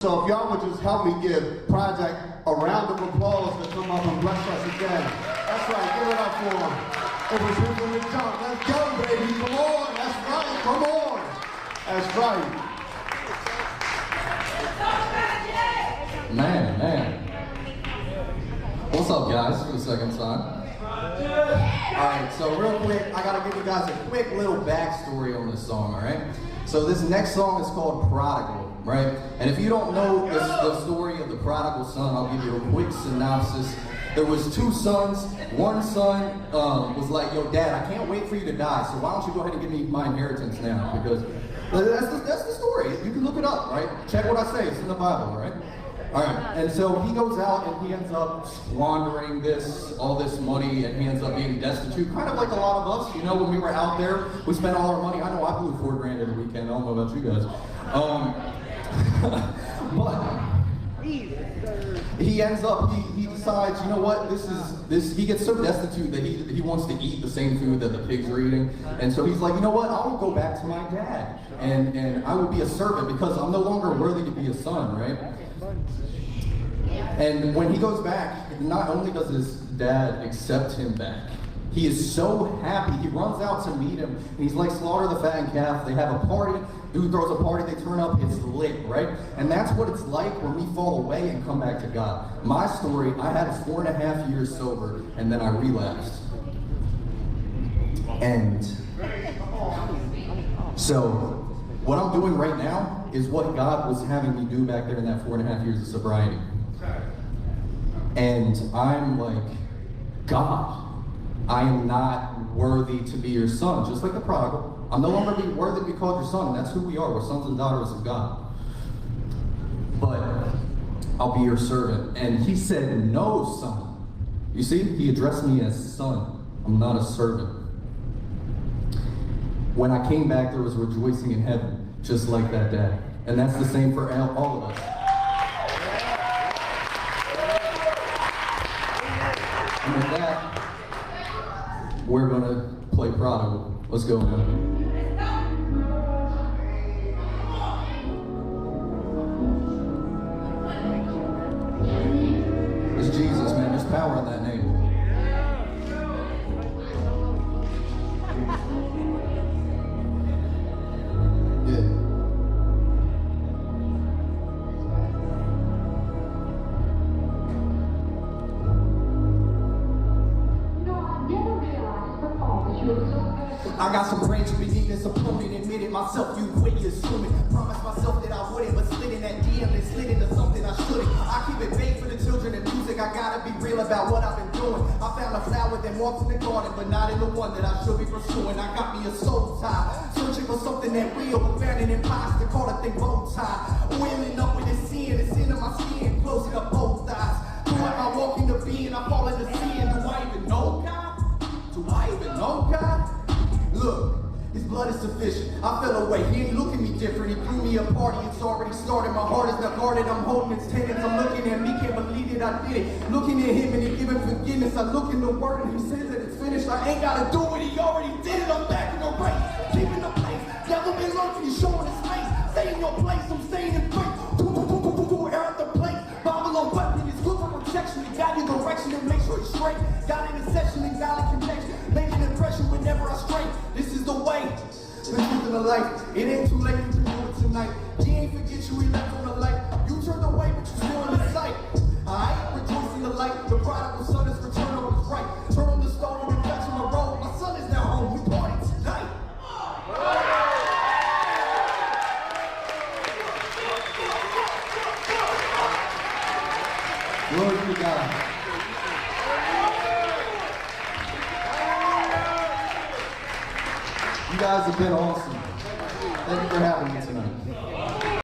So if y'all would just help me give Project a round of applause to come up and bless us again. That's right, give it up for him. It was him from the jump. Let's go, baby. Come on. That's right. Come on. That's right. Man. What's up, guys, for the second time? Alright, so real quick, I gotta give you guys a quick little backstory on this song, alright? So this next song is called Prodigal, right? And if you don't know the story of the prodigal son, I'll give you a quick synopsis. There was two sons. One son was like, yo, Dad, I can't wait for you to die, so why don't you go ahead and give me my inheritance now? Because that's the story. You can look it up, right? Check what I say. It's in the Bible, right? All right, and so he goes out and he ends up squandering all this money, and he ends up being destitute, kind of like a lot of us. You know, when we were out there, we spent all our money. I know I blew $4,000 every weekend. I don't know about you guys. But he ends up, he decides, you know what, he gets so destitute that he wants to eat the same food that the pigs are eating. And so he's like, you know what, I will go back to my dad, and I will be a servant because I'm no longer worthy to be a son, right? And when he goes back, not only does his dad accept him back, he is so happy. He runs out to meet him, and he's like, slaughter the fattened calf. They have a party. Dude throws a party. They turn up. It's lit, right? And that's what it's like when we fall away and come back to God. My story, I had 4.5 years sober, and then I relapsed. And so what I'm doing right now is what God was having me do back there in that 4.5 years of sobriety. And I'm like, God, I am not worthy to be your son, just like the prodigal. I'm no longer worthy to be called your son, and that's who we are. We're sons and daughters of God. But I'll be your servant. And he said, no, son. You see, he addressed me as son. I'm not a servant. When I came back, there was rejoicing in heaven, just like that day. And that's the same for all of us. And with that, we're gonna play Prodigal. Let's go, man. It's Jesus, man. There's power in that name. I got some range beneath this opponent, admitted myself, you quit, you assuming. Promised myself that I wouldn't, but slid in that DM and slid into something I shouldn't. I keep it vague for the children and music, I gotta be real about what I've been doing. I found a flower, then walked in the garden, but not in the one that I should be pursuing. I got me a soul tie, searching for something that real, but found an imposter, call a thing bow tie. Oiling up with this sin, it's into my skin, closing up both eyes. Throughout my walk into being, I fall into sin. Do I even know God? Do I even know God? Look, his blood is sufficient. I fell away. He ain't looking me different. He threw me a party. It's already started. My heart is not guarded. I'm holding its tenants. I'm looking at me. Can't believe it. I did it. Looking at him and he giving forgiveness. I look in the word and he says that it's finished. I ain't gotta do it. He already did it. I'm back in the race. Keeping the place. Devil been lurking. He's showing his face. Stay in your place. I'm staying in faith. Air out the place. Bible on weapon. It's good for protection. He got your direction and make sure it's straight. Got intercession and godly connection. Making impression whenever I stray. This is the way. The truth of the life. It ain't too late, you can do it tonight. He ain't forget you, he left on the light. You turned away, but you still in the sight. I rejoice in the light. The prodigal son is returned on his right. Turn on the stone and reflect on the road. My son is now home. We party tonight. Glory to God. You guys have been awesome. Thank you for having me tonight.